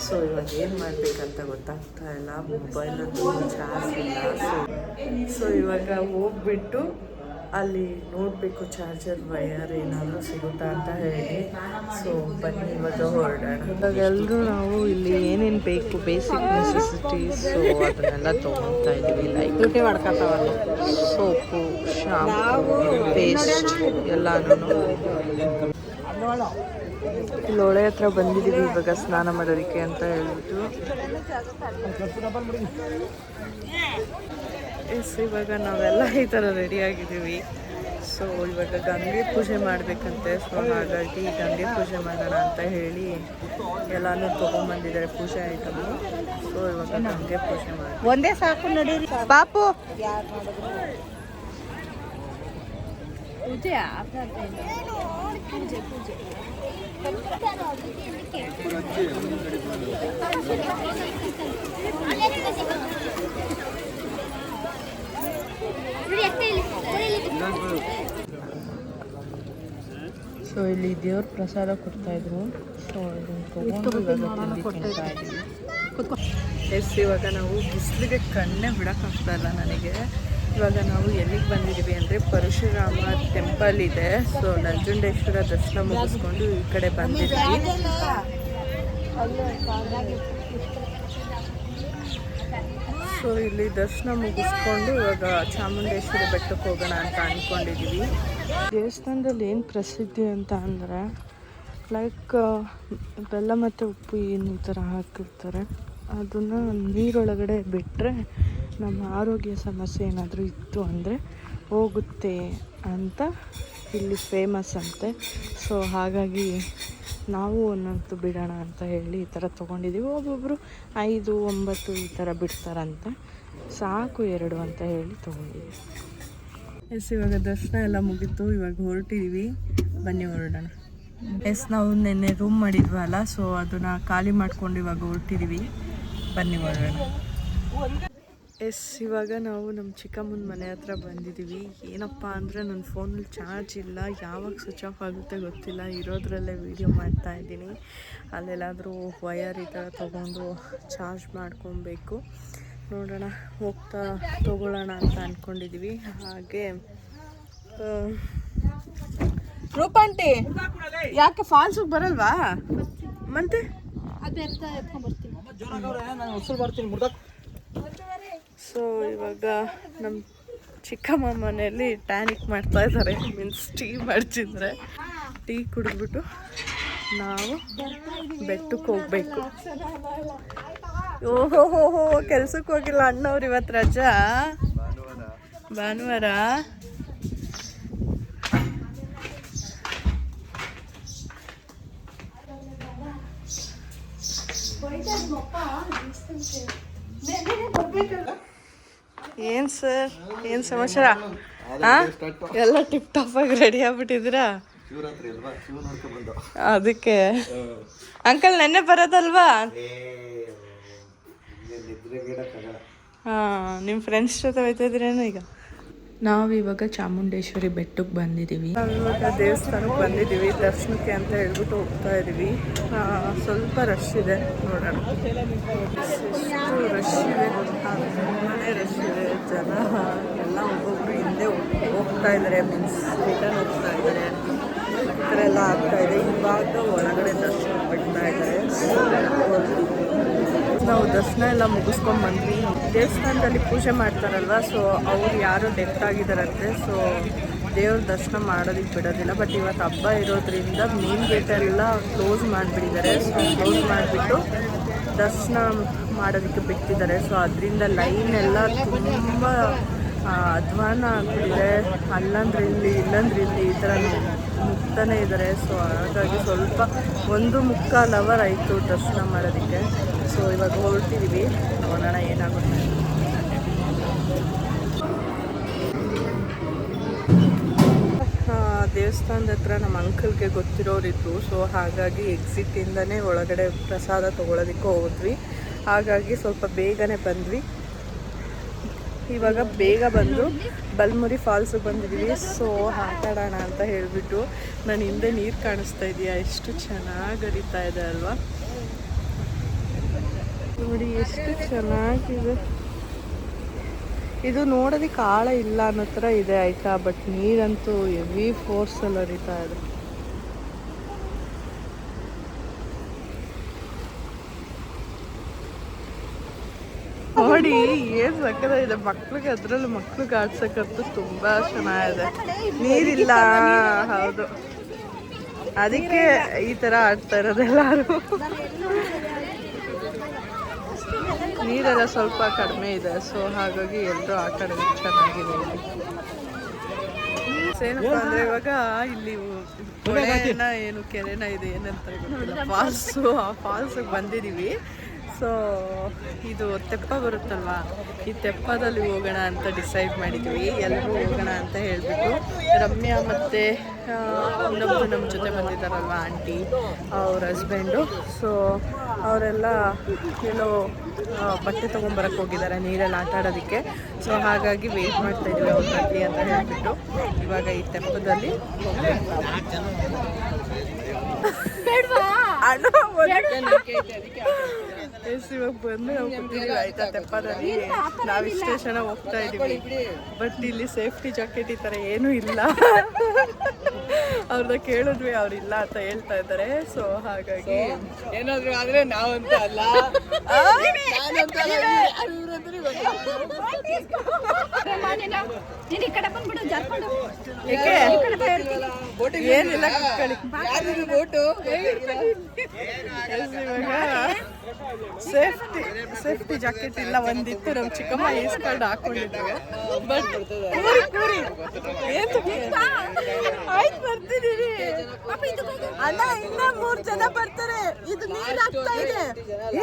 ಸೊ ಇವಾಗ ಏನು ಮಾಡಬೇಕಂತ ಗೊತ್ತಾಗ್ತಾ ಇಲ್ಲ. ಮೊಬೈಲದ್ದು ಚಾರ್ಜ್ ಇಲ್ಲ. ಸೊ ಇವಾಗ ಹೋಗ್ಬಿಟ್ಟು ಅಲ್ಲಿ ನೋಡಬೇಕು ಚಾರ್ಜರ್ ವಯರ್ ಏನಾದರೂ ಸಿಗುತ್ತಾ ಅಂತ ಹೇಳಿ. ಸೊ ಬನ್ನಿ ಇವಾಗ ಹೊರಡೋಣ. ಇವಾಗ ಎಲ್ಲರೂ ನಾವು ಇಲ್ಲಿ ಏನೇನು ಬೇಕು ಬೇಸಿಕ್ ನೆಸೆಸಿಟೀಸ್, ಸೊ ಅದನ್ನೆಲ್ಲ ತೊಗೊತಾ ಇದ್ದೀವಿ. ಲೈಕ್ ಊಟ ಮಾಡ್ಕೊತಾವಲ್ಲ, ಸೋಪು, ಶಾಂಪು, ಪೇಸ್ಟ್ ಎಲ್ಲನೂ. ಇಲ್ಲಿ ಹೊಳೆ ಹತ್ರ ಬಂದಿದ್ದೀವಿ ಇವಾಗ ಸ್ನಾನ ಮಾಡೋದಕ್ಕೆ ಅಂತ ಹೇಳ್ಬಿಟ್ಟು. ಎಸ್, ಇವಾಗ ನಾವೆಲ್ಲ ಈ ಥರ ರೆಡಿಯಾಗಿದ್ದೀವಿ. ಸೊ ಇವಾಗ ಗಂಗೆ ಪೂಜೆ ಮಾಡಬೇಕಂತೆ. ಸೊ ಹಾಗಾಗಿ ಗಂಗೆ ಪೂಜೆ ಮಾಡೋಣ ಅಂತ ಹೇಳಿ ಎಲ್ಲನೂ ತೊಗೊಂಬಂದಿದ್ದಾರೆ ಪೂಜೆ ಐಟಮು. ಸೊ ಇವಾಗ ಗಂಗೆ ಪೂಜೆ ಮಾಡಿ ಒಂದೇ ಸಾಕು ನಡೀರಿ ಪಾಪು. ಪೂಜೆ ಸೊ ಇಲ್ಲಿ ದೇವ್ರ ಪ್ರಸಾದ ಕೊಡ್ತಾಯಿದ್ರು. ಸೊ ಇದನ್ನು ತೊಗೊಂಡು ತಿಂತಾ ಇದ್ದೀವಿ. ಎಸ್, ಇವಾಗ ನಾವು ಬಿಸಿಲಿಗೆ ಕಣ್ಣೇ ಬಿಡೋಕ್ಕಾಗ್ತಾ ಇಲ್ಲ ನನಗೆ. ಇವಾಗ ನಾವು ಎಲ್ಲಿಗೆ ಬಂದಿದ್ದೀವಿ ಅಂದರೆ ಪರಶುರಾಮ ಟೆಂಪಲ್ ಇದೆ. ಸೊ ನಂಜುಂಡೇಶ್ವರ ದರ್ಶನ ಮುಗಿಸ್ಕೊಂಡು ಈ ಕಡೆ ಬಂದಿದ್ದೀವಿ. ಸೊ ಇಲ್ಲಿ ದರ್ಶನ ಮುಗಿಸ್ಕೊಂಡು ಇವಾಗ ಚಾಮುಂಡೇಶ್ವರಿ ಬೆಟ್ಟಕ್ಕೆ ಹೋಗೋಣ ಅಂತ ಅಂದ್ಕೊಂಡಿದ್ದೀವಿ. ದೇವಸ್ಥಾನದಲ್ಲಿ ಏನು ಪ್ರಸಿದ್ಧಿ ಅಂತ ಅಂದರೆ ಲೈಕ್ ಬೆಲ್ಲ ಮತ್ತು ಉಪ್ಪು ಏನು ಈ ಥರ ಹಾಕಿರ್ತಾರೆ, ಅದನ್ನು ನೀರೊಳಗಡೆ ಬಿಟ್ಟರೆ ನಮ್ಮ ಆರೋಗ್ಯ ಸಮಸ್ಯೆ ಏನಾದರೂ ಇತ್ತು ಅಂದರೆ ಹೋಗುತ್ತೆ ಅಂತ ಇಲ್ಲಿ ಫೇಮಸ್ ಅಂತೆ. ಸೊ ಹಾಗಾಗಿ ನಾವು ಒಂದೊಂದು ಬಿಡೋಣ ಅಂತ ಹೇಳಿ ಈ ಥರ ತೊಗೊಂಡಿದ್ದೀವಿ. ಒಬ್ಬೊಬ್ಬರು 5, 9 ಈ ಥರ ಬಿಡ್ತಾರಂತೆ. ಸಾಕು 2 ಅಂತ ಹೇಳಿ ತೊಗೊಂಡಿದ್ದೀವಿ. ಎಸ್, ಇವಾಗ ದರ್ಶನ ಎಲ್ಲ ಮುಗೀತು. ಇವಾಗ ಹೊರಟಿದ್ದೀವಿ, ಬನ್ನಿ ಹೊರಡೋಣ. ಎಸ್, ನಾವು ನಿನ್ನೆ ರೂಮ್ ಮಾಡಿದ್ವಲ್ಲ, ಸೊ ಅದನ್ನು ಖಾಲಿ ಮಾಡ್ಕೊಂಡು ಇವಾಗ ಹೊರಟಿದ್ದೀವಿ, ಬನ್ನಿ ಹೊರಡೋಣ. ಎಸ್, ಇವಾಗ ನಾವು ನಮ್ಮ ಚಿಕ್ಕಮ್ಮನ ಮನೆ ಹತ್ರ ಬಂದಿದ್ದೀವಿ. ಏನಪ್ಪ ಅಂದರೆ ನನ್ನ ಫೋನಲ್ಲಿ ಚಾರ್ಜ್ ಇಲ್ಲ, ಯಾವಾಗ ಸ್ವಿಚ್ ಆಫ್ ಆಗುತ್ತೆ ಗೊತ್ತಿಲ್ಲ. ಇರೋದ್ರಲ್ಲೇ ವೀಡಿಯೋ ಮಾಡ್ತಾ ಇದ್ದೀನಿ. ಅಲ್ಲೆಲ್ಲಾದರೂ ವಯರ್ ಈ ಥರ ತೊಗೊಂಡು ಚಾರ್ಜ್ ಮಾಡ್ಕೊಬೇಕು. ನೋಡೋಣ, ಹೋಗ್ತಾ ತೊಗೊಳ್ಳೋಣ ಅಂತ ಅಂದ್ಕೊಂಡಿದ್ದೀವಿ. ಹಾಗೆ ರೂಪಾಂಟಿ ಯಾಕೆ ಫಾಲ್ಸಿಗೆ ಬರಲ್ವಾ? ಮತ್ತೆ ಸೊ ಇವಾಗ ನಮ್ಮ ಚಿಕ್ಕಮ್ಮ ಮನೆಯಲ್ಲಿ ಟ್ಯಾನಿಕ್ ಮಾಡ್ತಾ ಇದ್ದಾರೆ, ಮೀನ್ಸ್ ಟೀ ಮಾಡ್ತಿದ್ರೆ. ಟೀ ಕುಡಿದ್ಬಿಟ್ಟು ನಾವು ಬೆಟ್ಟಕ್ಕೆ ಹೋಗ್ಬೇಕು. ಓಹೋ, ಕೆಲ್ಸಕ್ಕೆ ಹೋಗಿಲ್ಲ ಅಣ್ಣವ್ರು, ಇವತ್ತು ರಜಾ, ಭಾನುವಾರ. ಏನ್ ಸರ್, ಏನ್ ಸಮಾಚಾರ? ಎಲ್ಲ ಟಿಪ್ ಟಾಪ್ ಆಗಿ ರೆಡಿ ಆಗ್ಬಿಟ್ಟಿದ್ದೀರಾ? ಅದಕ್ಕೆ ಅಂಕಲ್ ನೆನ್ನೆ ಬರೋದಲ್ವಾ? ನಿಮ್ಮ ಫ್ರೆಂಡ್ಸ್ ಜೊತೆ ಹೋಯ್ತಾ ಇದ್ದೀರೇನು? ಈಗ ನಾವಿವಾಗ ಚಾಮುಂಡೇಶ್ವರಿ ಬೆಟ್ಟಕ್ಕೆ ಬಂದಿದ್ದೀವಿ. ನಾವಿವಾಗ ದೇವಸ್ಥಾನಕ್ಕೆ ಬಂದಿದ್ದೀವಿ ದರ್ಶನಕ್ಕೆ ಅಂತ ಹೇಳ್ಬಿಟ್ಟು ಹೋಗ್ತಾ ಇದ್ದೀವಿ. ಸ್ವಲ್ಪ ರಶ್ ಇದೆ, ನೋಡೋಣ ಎಷ್ಟು ರಶ್ ಇದೆ. ತುಂಬಾನೇ ರಶ್ ಇದೆ, ಜನ ಎಲ್ಲ ಒಬ್ಬೊಬ್ರು ಹಿಂದೆ ಹೋಗ್ತಾ ಇದ್ದಾರೆ, ಮೀನ್ಸ್ ರಿಟರ್ನ್ ಹೋಗ್ತಾ ಇದ್ದಾರೆ, ಈ ಥರ ಎಲ್ಲ ಆಗ್ತಾ ಇದೆ. ಇವಾಗ ಒಳಗಡೆ ದರ್ಶನ ಬಿಡ್ತಾ ಇದ್ದಾರೆ. ನಾವು ದರ್ಶನ ಎಲ್ಲ ಮುಗಿಸ್ಕೊಂಡು ಬಂದ್ವಿ. ದೇವಸ್ಥಾನದಲ್ಲಿ ಪೂಜೆ ಮಾಡ್ತಾರಲ್ವ, ಸೊ ಅವ್ರು ಯಾರು ಡೆತ್ ಆಗಿದ್ದಾರಂತೆ. ಸೊ ದೇವ್ರ ದರ್ಶನ ಮಾಡೋದಕ್ಕೆ ಬಿಡೋದಿಲ್ಲ. ಬಟ್ ಇವತ್ತು ಹಬ್ಬ ಇರೋದ್ರಿಂದ ಮೇನ್ ಗೇಟೆಲ್ಲ ಕ್ಲೋಸ್ ಮಾಡಿಬಿಟ್ಟಿದ್ದಾರೆ. ಸೊ ಕ್ಲೋಸ್ ಮಾಡಿಬಿಟ್ಟು ದರ್ಶನ ಮಾಡೋದಕ್ಕೆ ಬಿಟ್ಟಿದ್ದಾರೆ. ಸೊ ಅದರಿಂದ ಲೈನ್ ಎಲ್ಲ ತುಂಬ ಅಧ್ವಾನ ಆಗ್ಬಿಟ್ಟಿದೆ. ಅಲ್ಲಂದ್ರೆ ಇಲ್ಲಿ, ಇಲ್ಲಂದ್ರೆ ಇಲ್ಲಿ, ಈ ಥರ ಮುಗ್ತಾನೆ ಇದ್ದಾರೆ. ಸೊ ಹಾಗಾಗಿ ಸ್ವಲ್ಪ 1.25 ಅವರ್ ಆಯಿತು ದರ್ಶನ ಮಾಡೋದಕ್ಕೆ. ಸೊ ಇವಾಗ ಹೊರಟಿದ್ದೀವಿ, ನೋಡೋಣ ಏನಾಗುತ್ತೆ. ದೇವಸ್ಥಾನದ ಹತ್ರ ನಮ್ಮ ಅಂಕಲ್ಗೆ ಗೊತ್ತಿರೋರಿದ್ರು. ಸೊ ಹಾಗಾಗಿ ಎಕ್ಸಿಟಿಂದನೇ ಒಳಗಡೆ ಪ್ರಸಾದ ತೊಗೊಳೋದಕ್ಕೆ ಹೋದ್ವಿ. ಹಾಗಾಗಿ ಸ್ವಲ್ಪ ಬೇಗನೆ ಬಂದ್ವಿ. ಇವಾಗ ಬೇಗ ಬಂದು ಬಲ್ಮುರಿ ಫಾಲ್ಸಿಗೆ ಬಂದಿದ್ದೀವಿ. ಸೊ ಆಟಾಡೋಣ ಅಂತ ಹೇಳಿಬಿಟ್ಟು. ನನ್ನ ಹಿಂದೆ ನೀರು ಕಾಣಿಸ್ತಾ ಇದೆಯಾ? ಎಷ್ಟು ಚೆನ್ನಾಗಿ ಹರಿತಾ ಇದೆ ಅಲ್ವಾ? ನೋಡಿ ಎಷ್ಟು ಚೆನ್ನಾಗಿದೆ. ಇದು ನೋಡೋದಕ್ಕೆ ಆಳ ಇಲ್ಲ ಅನ್ನೋ ಥರ ಇದೆ, ಆಯಿತಾ? ಬಟ್ ನೀರಂತೂ ಹೆವಿ ಫೋರ್ಸಲ್ಲಿ ಹರಿತಾ ಇದೆ. ನೋಡಿ ಏನು ಸಕ್ಕತ್ತಾಗಿದೆ. ಮಕ್ಳಿಗೆ ಅದರಲ್ಲೂ ಮಕ್ಳಿಗೆ ಆಡ್ಸಕ್ಕಂತೂ ತುಂಬ ಚೆನ್ನಾಗಿದೆ. ನೀರಿಲ್ಲ, ಹೌದು, ಅದಕ್ಕೆ ಈ ಥರ ಆಡ್ತಾ ಇರೋದು ಎಲ್ಲರೂ. ನೀರೆಲ್ಲ ಸ್ವಲ್ಪ ಕಡಿಮೆ ಇದೆ, ಸೊ ಹಾಗಾಗಿ ಎಲ್ಲರೂ ಆಟ ಆಡೋದಕ್ಕೆ ಚೆನ್ನಾಗಿದೆ. ಏನಪ್ಪ ಅಂದರೆ ಇವಾಗ ಇಲ್ಲಿ ಹೊಳೆನ ಏನು ಕೆರೆನ ಇದೆ ಏನಂತ ಗೊತ್ತಿಲ್ಲ, ಫಾಲ್ಸು. ಆ ಫಾಲ್ಸಿಗೆ ಬಂದಿದ್ದೀವಿ. ಸೊ ಸೊ ಇದು ತೆಪ್ಪ ಬರುತ್ತಲ್ವಾ, ಈ ತೆಪ್ಪದಲ್ಲಿ ಹೋಗೋಣ ಅಂತ ಡಿಸೈಡ್ ಮಾಡಿದ್ವಿ. ಎಲ್ಲರೂ ಹೋಗೋಣ ಅಂತ ಹೇಳಿಬಿಟ್ಟು ರಮ್ಯಾ ಮತ್ತು ಇನ್ನೊಬ್ಬರು ನಮ್ಮ ಜೊತೆ ಬಂದಿದ್ದಾರಲ್ವ ಆಂಟಿ, ಅವ್ರ ಹಸ್ಬೆಂಡು. ಸೊ ಅವರೆಲ್ಲ ಏನೋ ಬಟ್ಟೆ ತೊಗೊಂಬರಕ್ಕೆ ಹೋಗಿದ್ದಾರೆ ನೀರಲ್ಲಿ ಆಟ ಆಡೋದಕ್ಕೆ. ಸೊ ಹಾಗಾಗಿ ವೆಯ್ಟ್ ಮಾಡ್ತಾಯಿದ್ವಿ ಅವ್ರ ಬರಲಿ ಅಂತ ಹೇಳ್ಬಿಟ್ಟು. ಇವಾಗ ಈ ತೆಪ್ಪದಲ್ಲಿ ಇವಾಗ ಬಂದು ನಾವು ಕೂತಿದ್ದೀವಿ ಆಯ್ತಾ ತೆಪ್ಪದಲ್ಲಿ. ನಾವು ಇಷ್ಟೇ ಚೆನ್ನಾಗಿ ಹೋಗ್ತಾ ಇದ್ದೀವಿ, ಬಟ್ ಇಲ್ಲಿ ಸೇಫ್ಟಿ ಜಾಕೆಟ್ ಈ ಥರ ಏನೂ ಇಲ್ಲ. ಅವ್ರನ್ನ ಕೇಳಿದ್ವಿ, ಅವ್ರಿಲ್ಲ ಅಂತ ಹೇಳ್ತಾ ಇದ್ದಾರೆ. ಸೊ ಹಾಗಾಗಿ ಏನಾದ್ರು ಆದ್ರೆ ನಾವಂತ ಅಲ್ಲ, ಏನಿಲ್ಲ ಸೇಫ್ಟಿ ಜಾಕೆಟ್ ಇಲ್ಲ, ಒಂದಿತ್ತು ನಮ್ಮ ಚಿಕ್ಕಮ್ಮ ಈಸ್ಕೊಂಡು ಹಾಕೊಂಡಿದ್ವಿ. ಬಟ್ ಆಯ್ತು ಬರ್ತಿದ್ದೀರಿ ಅಣ್ಣ, ಇನ್ನ 3 ಜನ ಬರ್ತಾರೆ. ಇದು ನೀರ್ ಆಗ್ತಾ ಇದೆ,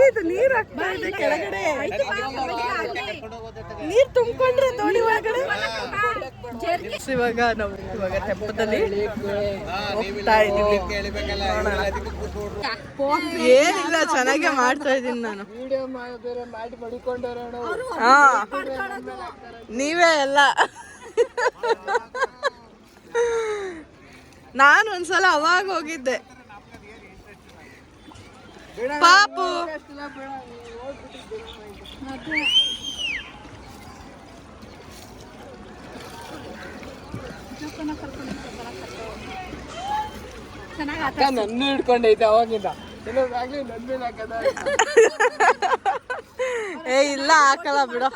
ಇದು ನೀರ್ ಆಗ್ತಾ ಇದೆ ಕೆಳಗಡೆ. ನೀರ್ ತುಂಬಿಕೊಂಡ್ರೆ ದೋಣಿ ಒಳಗಡೆ. ಇವಾಗ ತೆಪ್ಪದಲ್ಲಿ ಹೋಗ್ತಾ ಇದೀವಿ. ಏನಿಲ್ಲ, ಚೆನ್ನಾಗೆ ಮಾಡ್ತಾ ಇದ್ದೀನಿ ನಾನು. ಹಾ, ನೀವೇ ಎಲ್ಲ. ನಾನು ಒಂದ್ಸಲ ಅವಾಗ ಹೋಗಿದ್ದೆ ಪಾಪು. ನನ್ನ ಹಿಡ್ಕೊಂಡೈತೆ ಅವಾಗಿಂದ. ಏ ಇಲ್ಲ, ಹಾಕಲ್ಲ ಬಿಡು.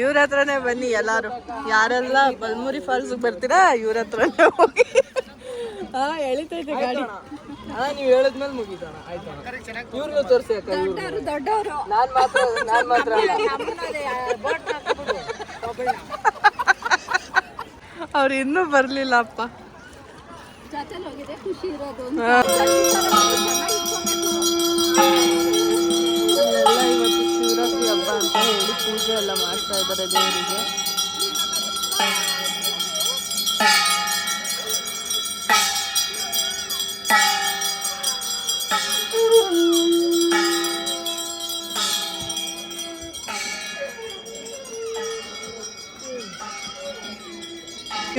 ಇವ್ರ ಹತ್ರನೇ ಬನ್ನಿ ಎಲ್ಲಾರು. ಯಾರೆಲ್ಲ ಬಲ್ಮುರಿ ಫಾಲ್ಸ್ ಬರ್ತೀರಾ ಇವ್ರ ಹತ್ರನೇ ಹೋಗಿ. ಎಳಿತೈತೆ ಗಾಡಿ. ನೀವು ಹೇಳಿದ್ಮೇಲೆ ಮುಗಿತಾನ. ಆಯ್ತಾ, ಇವ್ರನ್ನ ತೋರಿಸಿ ಅಕ್ಕ. ದೊಡ್ಡವರು ನಾನ್ ಮಾತ್ರ ಅವ್ರು ಇನ್ನೂ ಬರ್ಲಿಲ್ಲಪ್ಪ. ಖುಷಿ ಇರೋದು ಎಲ್ಲ ಇವತ್ತು ಶಿವರಾತ್ರಿ ಹಬ್ಬ ಅಂತ ಹೇಳಿ ಪೂಜೆ ಎಲ್ಲ ಮಾಡ್ತಾ ಇದ್ದಾರೆ ದೇವರಿಗೆ.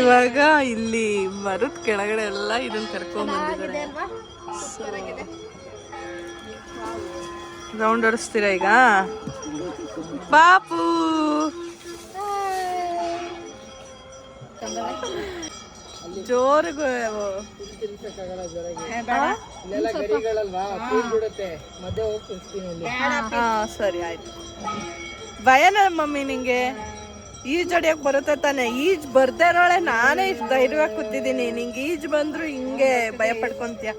ಇವಾಗ ಇಲ್ಲಿ ಮರದ ಕೆಳಗಡೆ ಎಲ್ಲ ಇದನ್ನ ಕರ್ಕೊಂಡ್ ಬಂದಿದ್ದಾರೆ. ರೌಂಡ್ ಹೊಡಿಸ್ತೀರಾ ಈಗ ಪಾಪು? ಜೋರಿಗೂ ಸರಿ ಆಯ್ತು. ಭಯನ ಮಮ್ಮಿ ನಿಂಗೆ? ಈಜ್ ಹೊಡಿಯಕ್ ಬರುತ್ತೆ ತಾನೆ? ಈಜ್ ಬರ್ದೇ ಇರೋಳೆ ನಾನೇ ಇಷ್ಟು ಧೈರ್ಯವಾಗಿ ಕೂತಿದ್ದೀನಿ. ನಿಂಗೆ ಈಜ್ ಬಂದ್ರು ಹಿಂಗೆ ಭಯ ಪಡ್ಕೊಂತೀಯ.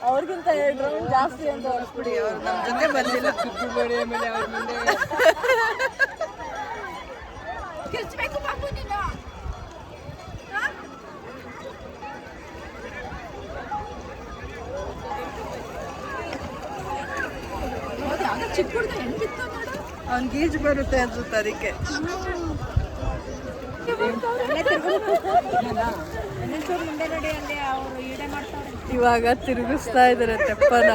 ಅವ್ರಿಗಿಂತ 2 ರೌಂಡ್ ಜಾಸ್ತಿ ಅಂತ ಹೊರಸ್ಬಿಡಿ. ಅವ್ರು ನಮ್ಮ ಜೊತೆ ಬರ್ಲಿಲ್ಲ. ಅವ್ನಿಗೆ ಈಜು ಬರುತ್ತೆ ಅನ್ಸುತ್ತೆ ಅದಕ್ಕೆ. ಇವಾಗ ತಿರುಗಿಸ್ತಾ ಇದಾರೆ ತೆಪ್ಪನ.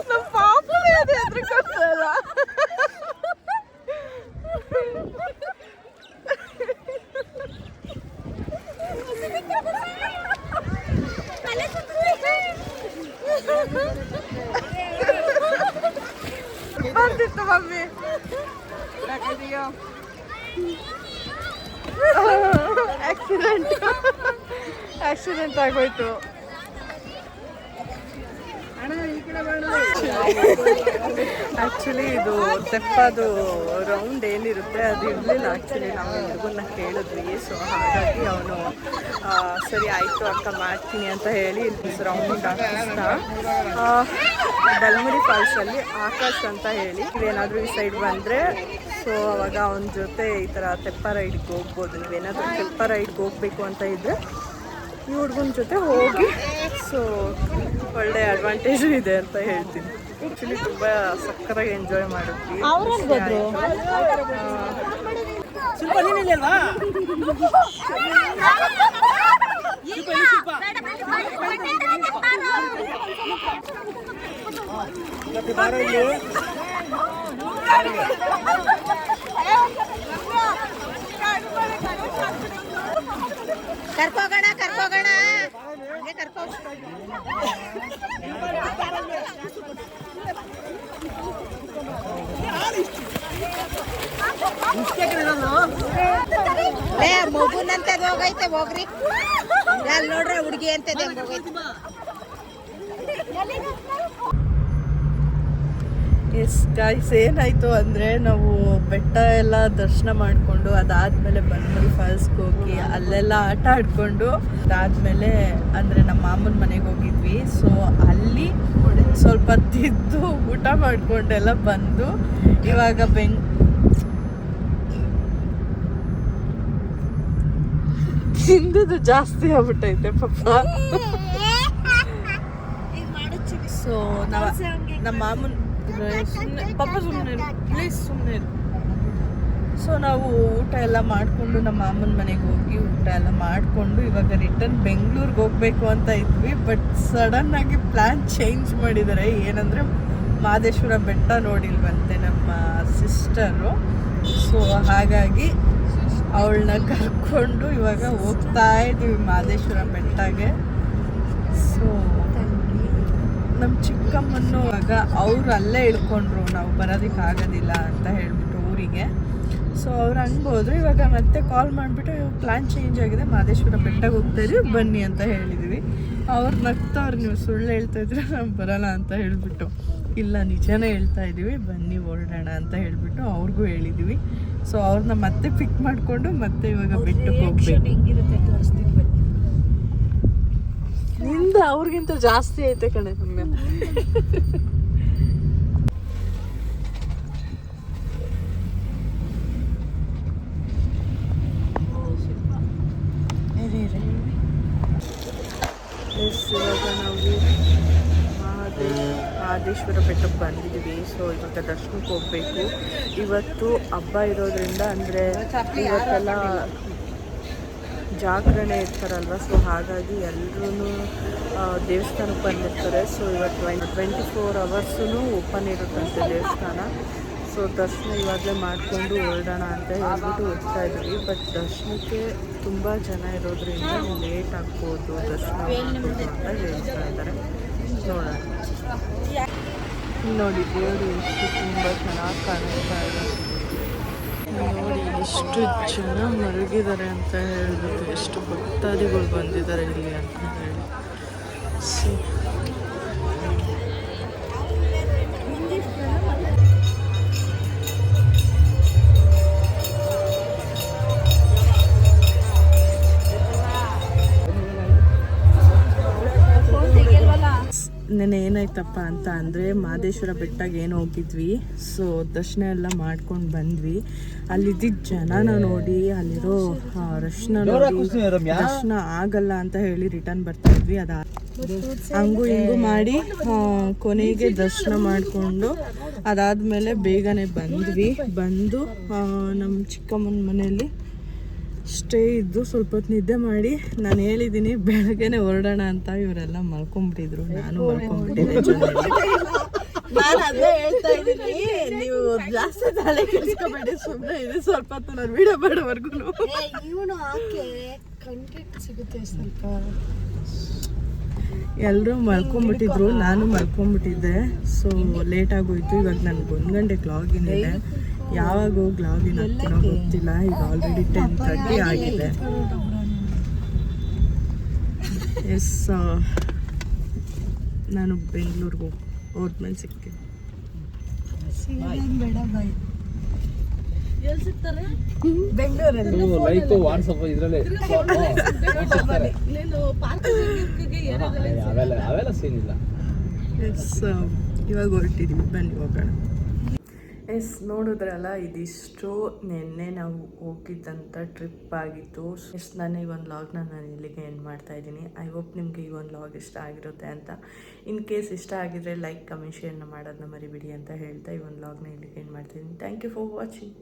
ನಮ್ಮ ಪಾಪನೇ ಅದು ಹೆದ್ರಿಕೊಳ್ತಲ್ಲ. ಬಂದಿತ್ತು ಮಮ್ಮಿ. ಆಕ್ಸಿಡೆಂಟ್ ಆಗೋಯ್ತು. ಆ್ಯಕ್ಚುಲಿ ಇದು ತೆಪ್ಪದು ರೌಂಡ್ ಏನಿರುತ್ತೆ ಅದು ಇರಲಿಲ್ಲ. ಆ್ಯಕ್ಚುಲಿ ನಾವು ಹುಡುಗನ್ನ ಕೇಳಿದ್ವಿ. ಸೊ ಹಾಗಾಗಿ ಅವನು ಸರಿ ಆಯಿತು ಅಕ್ಕ ಮಾಡ್ತೀನಿ ಅಂತ ಹೇಳಿ ರೌಂಡ್ ಹಾಕಿಸ್ತಾ ದಲ್ಮುರಿ ಫಾಲ್ಸಲ್ಲಿ ಆಕಾಶ್ ಅಂತ ಹೇಳಿ ನೀವೇನಾದರೂ ಈ ಸೈಡ್ ಬಂದರೆ ಸೊ ಅವಾಗ ಅವನ ಜೊತೆ ಈ ಥರ ತೆಪ್ಪ ರೈಡ್ಗೆ ಹೋಗ್ಬೋದು. ನೀವೇನಾದರೂ ತೆಪ್ಪ ರೈಡ್ಗೆ ಹೋಗ್ಬೇಕು ಅಂತ ಇದ್ದರೆ ಈ ಹುಡುಗನ ಜೊತೆ ಹೋಗಿ ಸೊ ಒಳ್ಳೆ ಅಡ್ವಾಂಟೇಜು ಇದೆ ಅಂತ ಹೇಳ್ತೀನಿ. ಆ್ಯಕ್ಚುಲಿ ತುಂಬ ಸಕ್ಕತ್ತಾಗಿ ಎಂಜಾಯ್ ಮಾಡಿದ್ವಿ. ಕರ್ಕೋಗೋಣ ಕರ್ಕೋ ಮಗುನಂತ ಹೋಗೈತೆ ಹೋಗ್ರಿ ಅಲ್ಲಿ ನೋಡ್ರೆ ಹುಡುಗಿ ಅಂತದೆ ಹೋಗೈತೆ. ಎಸ್ ಗಾಯ್ಸ್, ಏನಾಯಿತು ಅಂದರೆ ನಾವು ಬೆಟ್ಟ ಎಲ್ಲ ದರ್ಶನ ಮಾಡಿಕೊಂಡು ಅದಾದಮೇಲೆ ಬನ್ಮುರಿ ಫಾಲ್ಸ್ಗೆ ಹೋಗಿ ಅಲ್ಲೆಲ್ಲ ಆಟ ಆಡಿಕೊಂಡು ಅದಾದಮೇಲೆ ಅಂದರೆ ನಮ್ಮ ಮಾಮನ ಮನೆಗೆ ಹೋಗಿದ್ವಿ. ಸೊ ಅಲ್ಲಿ ಸ್ವಲ್ಪ ತಿದ್ದು ಊಟ ಮಾಡಿಕೊಂಡೆಲ್ಲ ಬಂದು ಇವಾಗ ತಿಂದದ್ದು ಜಾಸ್ತಿ ಆಗ್ಬಿಟ್ಟೈತೆ ಪಾಪ. ಸೊ ನಮ್ಮ ಮಾಮನ ಪಾಪ ಸುಮ್ಮನೆ ಪ್ಲೀಸ್ ಸುಮ್ಮನೆ. ಸೊ ನಾವು ಊಟ ಎಲ್ಲ ಮಾಡಿಕೊಂಡು ನಮ್ಮ ಮಾಮನ ಮನೆಗೆ ಹೋಗಿ ಊಟ ಎಲ್ಲ ಮಾಡಿಕೊಂಡು ಇವಾಗ ರಿಟರ್ನ್ ಬೆಂಗಳೂರಿಗೆ ಹೋಗಬೇಕು ಅಂತ ಇದ್ವಿ. ಬಟ್ ಸಡನ್ನಾಗಿ ಪ್ಲ್ಯಾನ್ ಚೇಂಜ್ ಮಾಡಿದ್ದಾರೆ. ಏನಂದರೆ ಮಹದೇಶ್ವರ ಬೆಟ್ಟ ನೋಡಿಲ್ವಂತೆ ನಮ್ಮ ಸಿಸ್ಟರು. ಸೊ ಹಾಗಾಗಿ ಅವಳನ್ನ ಕರ್ಕೊಂಡು ಇವಾಗ ಹೋಗ್ತಾ ಇದ್ವಿ ಮಹದೇಶ್ವರ ಬೆಟ್ಟಗೆ. ಸೊ ನಮ್ಮ ಚಿಕ್ಕಮ್ಮನ್ನು ಇವಾಗ ಅವ್ರು ಅಲ್ಲೇ ಇಳ್ಕೊಂಡ್ರು, ನಾವು ಬರೋದಕ್ಕೆ ಆಗೋದಿಲ್ಲ ಅಂತ ಹೇಳ್ಬಿಟ್ಟು ಊರಿಗೆ. ಸೊ ಅವ್ರು ಹಂಗೋದ್ರು. ಇವಾಗ ಮತ್ತೆ ಕಾಲ್ ಮಾಡಿಬಿಟ್ಟು ಪ್ಲ್ಯಾನ್ ಚೇಂಜ್ ಆಗಿದೆ, ಮಹದೇಶ್ವರ ಬೆಟ್ಟಕ್ಕೆ ಹೋಗ್ತಾ ಇದ್ವಿ ಬನ್ನಿ ಅಂತ ಹೇಳಿದ್ವಿ. ಅವ್ರು ನಗ್ತವ್ರು, ನೀವು ಸುಳ್ಳು ಹೇಳ್ತಾ ಇದ್ರೆ ನಾವು ಬರೋಲ್ಲ ಅಂತ ಹೇಳಿಬಿಟ್ಟು. ಇಲ್ಲ ನಿಜನೇ ಹೇಳ್ತಾ ಇದ್ದೀವಿ ಬನ್ನಿ ಹೊರಡೋಣ ಅಂತ ಹೇಳಿಬಿಟ್ಟು ಅವ್ರಿಗೂ ಹೇಳಿದ್ವಿ. ಸೊ ಅವ್ರನ್ನ ಮತ್ತೆ ಪಿಕ್ ಮಾಡಿಕೊಂಡು ಮತ್ತೆ ಇವಾಗ ಬೆಟ್ಟಕ್ಕೆ ಹೋಗ್ಬೇಕು. ನಿಂದ ಅವ್ರಿಗಿಂತ ಜಾಸ್ತಿ ಐತೆ ಕಣೆ ನಮ್ಗೆ. ಇವಾಗ ನಾವು ಮಹದೇಶ್ವರ ಬೆಟ್ಟಕ್ಕೆ ಬಂದಿದ್ದೀವಿ. ಸೊ ಇವಾಗ ದರ್ಶನಕ್ಕೆ ಹೋಗಬೇಕು. ಇವತ್ತು ಹಬ್ಬ ಇರೋದ್ರಿಂದ ಅಂದರೆ ಇವತ್ತೆಲ್ಲ ಜಾಗರಣೆ ಇರ್ತಾರಲ್ವ. ಸೊ ಹಾಗಾಗಿ ಎಲ್ಲರೂ ದೇವಸ್ಥಾನಕ್ಕೆ ಬಂದಿರ್ತಾರೆ. ಸೊ ಇವತ್ತು 24 ಅವರ್ಸೂ ಓಪನ್ ಇರುತ್ತಂತೆ ದೇವಸ್ಥಾನ. ಸೊ ದರ್ಶನ ಇವಾಗಲೇ ಮಾಡಿಕೊಂಡು ಹೊರಡೋಣ ಅಂತ ಹೇಳ್ಬಿಟ್ಟು ಹೋಗ್ತಾ ಇದ್ವಿ. ಬಟ್ ದರ್ಶನಕ್ಕೆ ತುಂಬ ಜನ ಇರೋದ್ರಿಂದ ಲೇಟ್ ಆಗ್ಬೋದು ದರ್ಶನ ಮಾಡ್ಬೋದು ಅಂತ ಹೇಳ್ತಾ ಇದ್ದಾರೆ. ನೋಡೋಣ. ನೋಡಿ ದೇವರು ಎಷ್ಟು ತುಂಬ ಚೆನ್ನಾಗಿ ಕಾಣಿಸ್ತಾ ಇದೆ. ನೋಡಿ ಎಷ್ಟು ಜನ ಮಲಗಿದ್ದಾರೆ ಅಂತ ಹೇಳ್ಬಿಟ್ಟು, ಎಷ್ಟು ಭಕ್ತಾದಿಗಳು ಬಂದಿದ್ದಾರೆ ಇಲ್ಲಿ ಅಂತ ಹೇಳಿ. ಸೊ ನೆನೆ ಏನಾಯ್ತಪ್ಪ ಅಂತ ಅಂದರೆ ಮಹದೇಶ್ವರ ಬೆಟ್ಟಗೆ ಏನು ಹೋಗಿದ್ವಿ. ಸೊ ದರ್ಶನ ಎಲ್ಲ ಮಾಡ್ಕೊಂಡು ಬಂದ್ವಿ. ಅಲ್ಲಿದ್ದಿದ್ದ ಜನನ ನೋಡಿ, ಅಲ್ಲಿರೋ ರಶ್ನ ನೋಡಿ ದರ್ಶನ ಆಗಲ್ಲ ಅಂತ ಹೇಳಿ ರಿಟರ್ನ್ ಬರ್ತಾ ಇದ್ವಿ. ಹಂಗು ಹಿಂಗು ಮಾಡಿ ಕೊನೆಗೆ ದರ್ಶನ ಮಾಡಿಕೊಂಡು ಅದಾದಮೇಲೆ ಬೇಗನೆ ಬಂದು ನಮ್ಮ ಚಿಕ್ಕಮ್ಮನ ಮನೆಯಲ್ಲಿ ಸ್ಟೇ ಇದ್ದು ಸ್ವಲ್ಪ ಹೊತ್ತು ನಿದ್ದೆ ಮಾಡಿ ನಾನು ಹೇಳಿದ್ದೀನಿ ಬೆಳಗ್ಗೆನೆ ಹೊರಡೋಣ ಅಂತ. ಇವರೆಲ್ಲ ಮಲ್ಕೊಂಡ್ಬಿಟ್ಟಿದ್ರು, ನಾನು ಮಲ್ಕೊಂಡ್ಬಿಟ್ಟಿದ್ದೆ. ನಾನು ಅದೇ ಹೇಳ್ತಾ ಇದ್ದೀನಿ, ನೀವು ಜಾಸ್ತಿ ತಲೆ ಕೆಡಿಸ್ಕೋಬೇಡಿ, ಸುಮ್ಮನೆ ಇದೆ ಸ್ವಲ್ಪ ಹೊತ್ತು ನಾನು ವಿಡಿಯೋ ಮಾಡೋವರೆಗೂ. ಎಲ್ಲರೂ ಮಲ್ಕೊಂಡ್ಬಿಟ್ಟಿದ್ರು, ನಾನು ಮಲ್ಕೊಂಡ್ಬಿಟ್ಟಿದ್ದೆ. ಸೊ ಲೇಟ್ ಆಗೋಯ್ತು. ಇವಾಗ ನನಗೆ 1 ಗಂಟೆ ಲಾಗಿನ್ ಇದೆ. ಯಾವಾಗ ಹೋಗಿ ಲಾಗಿನ್ ಆಗ್ತೀನೋ ಗೊತ್ತಿಲ್ಲ. ಈಗ ಆಲ್ರೆಡಿ 10:30 ಆಗಿದೆ. ಎಸ್ ನಾನು ಬೆಂಗಳೂರಿಗೆ ಹೋದ್ಮೇಲೆ ಸಿಗ್ತೀನಿ. ಬೆಂಗಳೂರಲ್ಲಿ ಲೈಕ್ ವಾಟ್ಸಪ್ ಇದರಲ್ಲೇ ಅವೆಲ್ಲ ಸೀನ್ ಇಲ್ಲ. ಎಸ್, ಇವಾಗ ಹೊರಟಿದ್ದೀವಿ, ಬನ್ನಿ ಹೋಗೋಣ. ಎಸ್, ನೋಡಿದ್ರಲ್ಲ, ಇದಿಷ್ಟು ನಿನ್ನೆ ನಾವು ಹೋಗಿದ್ದಂಥ ಟ್ರಿಪ್ ಆಗಿತ್ತು. ಎಸ್, ನಾನು ಈ ಒಂದು ಲಾಗ್ನ ನಾನು ಇಲ್ಲಿಗೆ ಎಂಡ್ ಮಾಡ್ತಾ ಇದ್ದೀನಿ. ಐ ಹೋಪ್ ನಿಮಗೆ ಈ ಒಂದು ಲಾಗ್ ಇಷ್ಟ ಆಗಿರುತ್ತೆ ಅಂತ. ಇನ್ ಕೇಸ್ ಇಷ್ಟ ಆಗಿದ್ರೆ ಲೈಕ್, ಕಮೆಂಟ್, ಶೇರ್ನ ಮಾಡೋದನ್ನ ಮರಿಬಿಡಿ ಅಂತ ಹೇಳ್ತಾ ಈ ಒಂದು ಲಾಗ್ನ ಇಲ್ಲಿಗೆ ಎಂಡ್ ಮಾಡ್ತಿದ್ದೀನಿ. Thank you for watching.